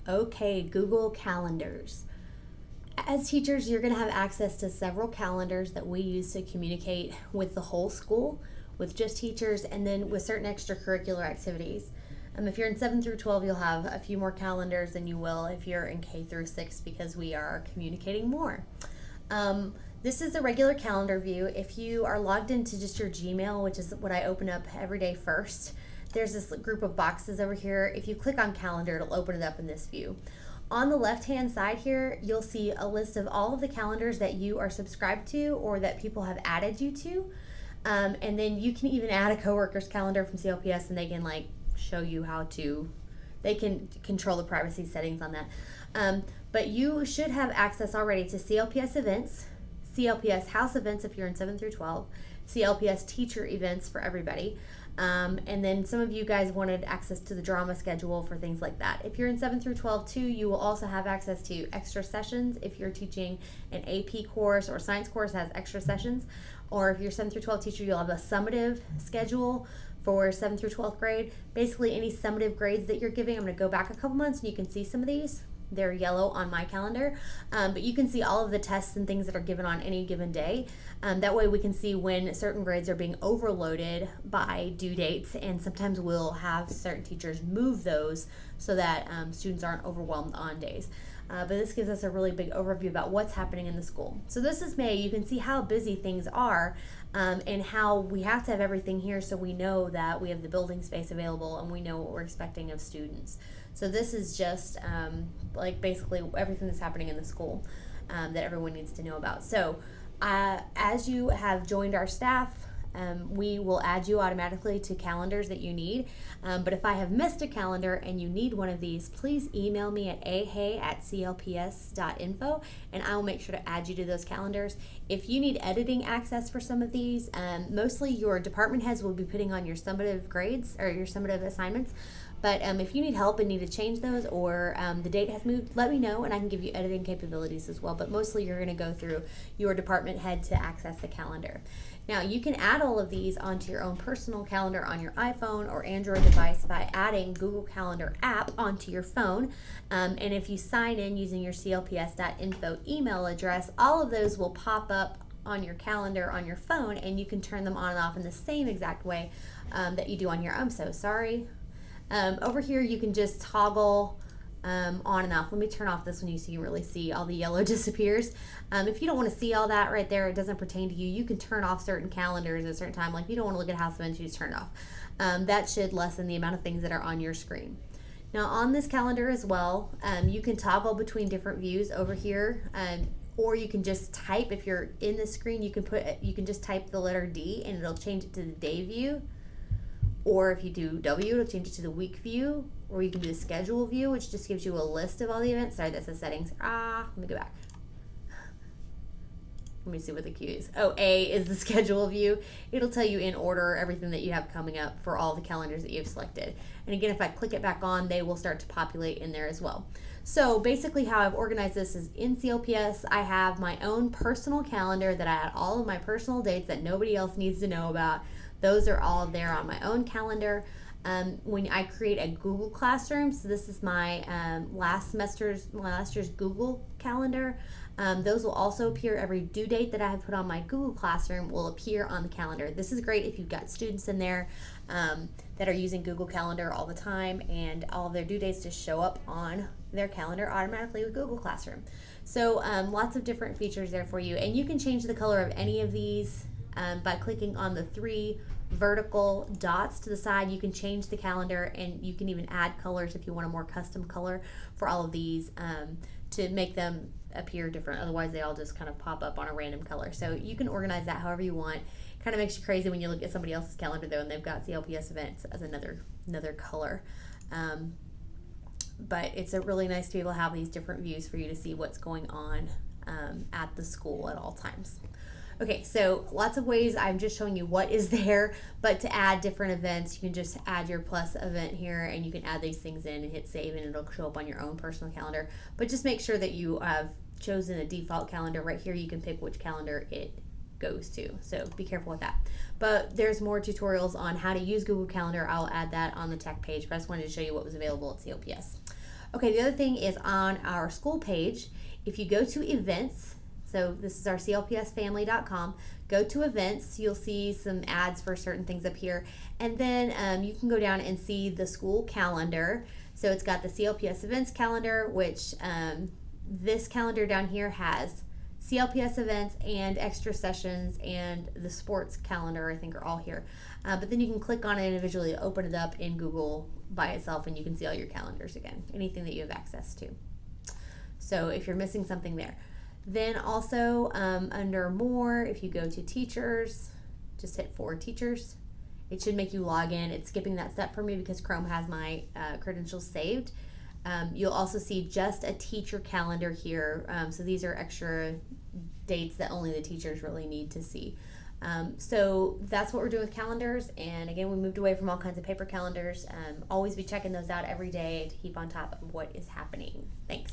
Okay, Google Calendars. As teachers, you're going to have access to several calendars that we use to communicate with the whole school, with just teachers, and then with certain extracurricular activities. If you're in 7 through 12, you'll have a few more calendars than you will if you're in K through 6 because we are communicating more. This is a regular calendar view. If you are logged into just your Gmail, which is what I open up every day first, there's this group of boxes over here. If you click on calendar, it'll open it up in this view. On the left-hand side here, you'll see a list of all of the calendars that you are subscribed to or that people have added you to. And then you can even add a coworker's calendar from CLPS and they can show you how to, they can control the privacy settings on that. But you should have access already to CLPS events, CLPS house events if you're in 7 through 12, CLPS teacher events for everybody. And then some of you guys wanted access to the drama schedule for things like that. If you're in 7 through 12 too, you will also have access to extra sessions. If you're teaching an AP course or science course has extra sessions, or if you're 7 through 12 teacher, you'll have a summative schedule for 7th through 12th grade. Basically any summative grades that you're giving. I'm going to go back a couple months and you can see some of these. They're yellow on my calendar, but you can see all of the tests and things that are given on any given day. That way we can see when certain grades are being overloaded by due dates, and sometimes we'll have certain teachers move those so that students aren't overwhelmed on days. But this gives us a really big overview about what's happening in the school. So this is May. You can see how busy things are and how we have to have everything here so we know that we have the building space available and we know what we're expecting of students. So this is just basically everything that's happening in the school that everyone needs to know about. So as you have joined our staff, we will add you automatically to calendars that you need. But if I have missed a calendar and you need one of these, please email me at ahay@clps.info and I will make sure to add you to those calendars. If you need editing access for some of these, mostly your department heads will be putting on your summative grades or your summative assignments. But if you need help and need to change those or the date has moved, let me know and I can give you editing capabilities as well. But mostly you're going to go through your department head to access the calendar. Now you can add all of these onto your own personal calendar on your iPhone or Android device by adding Google Calendar app onto your phone. And if you sign in using your clps.info email address, all of those will pop up on your calendar on your phone and you can turn them on and off in the same exact way that you do on here. I'm so sorry. Over here you can just toggle on and off. Let me turn off this one so you can really see all the yellow disappears. If you don't want to see all that right there, it doesn't pertain to you, you can turn off certain calendars at a certain time. Like if you don't want to look at house events, you just turn it off. That should lessen the amount of things that are on your screen. Now on this calendar as well, you can toggle between different views over here. Or you can just type, if you're in the screen, you can just type the letter D and it'll change it to the day view. Or if you do W, it'll change it to the week view. Or you can do the schedule view, which just gives you a list of all the events. Sorry, that's the settings. Let me go back. Let me see what the Q is. Oh, A is the schedule view. It'll tell you in order everything that you have coming up for all the calendars that you've selected. And again, if I click it back on, they will start to populate in there as well. So basically how I've organized this is in CLPS, I have my own personal calendar that I add all of my personal dates that nobody else needs to know about. Those are all there on my own calendar. When I create a Google Classroom, so this is my last year's Google Calendar, those will also appear. Every due date that I have put on my Google Classroom will appear on the calendar. This is great if you've got students in there that are using Google Calendar all the time and all of their due dates just show up on their calendar automatically with Google Classroom. So lots of different features there for you, and you can change the color of any of these by clicking on the 3 vertical dots to the side. You can change the calendar and you can even add colors if you want a more custom color for all of these to make them appear different. Otherwise they all just kind of pop up on a random color. So you can organize that however you want. Kind of makes you crazy when you look at somebody else's calendar though and they've got CLPS events as another color. But it's really nice to be able to have these different views for you to see what's going on at the school at all times. Okay, so lots of ways. I'm just showing you what is there, but to add different events, you can just add your plus event here and you can add these things in and hit save and it'll show up on your own personal calendar. But just make sure that you have chosen a default calendar. Right here you can pick which calendar it goes to, so be careful with that. But there's more tutorials on how to use Google Calendar. I'll add that on the tech page, but I just wanted to show you what was available at CLPS. Okay, the other thing is on our school page, if you go to events, so this is our clpsfamily.com, go to events, you'll see some ads for certain things up here, and then you can go down and see the school calendar. So it's got the CLPS events calendar, which this calendar down here has CLPS events and extra sessions, and the sports calendar I think are all here. But then you can click on it individually, open it up in Google by itself, and you can see all your calendars again, anything that you have access to. So if you're missing something there. Then also under more, if you go to teachers, just hit for teachers. It should make you log in. It's skipping that step for me because Chrome has my credentials saved. You'll also see just a teacher calendar here. So these are extra dates that only the teachers really need to see. So that's what we're doing with calendars. And again, we moved away from all kinds of paper calendars. Always be checking those out every day to keep on top of what is happening. Thanks.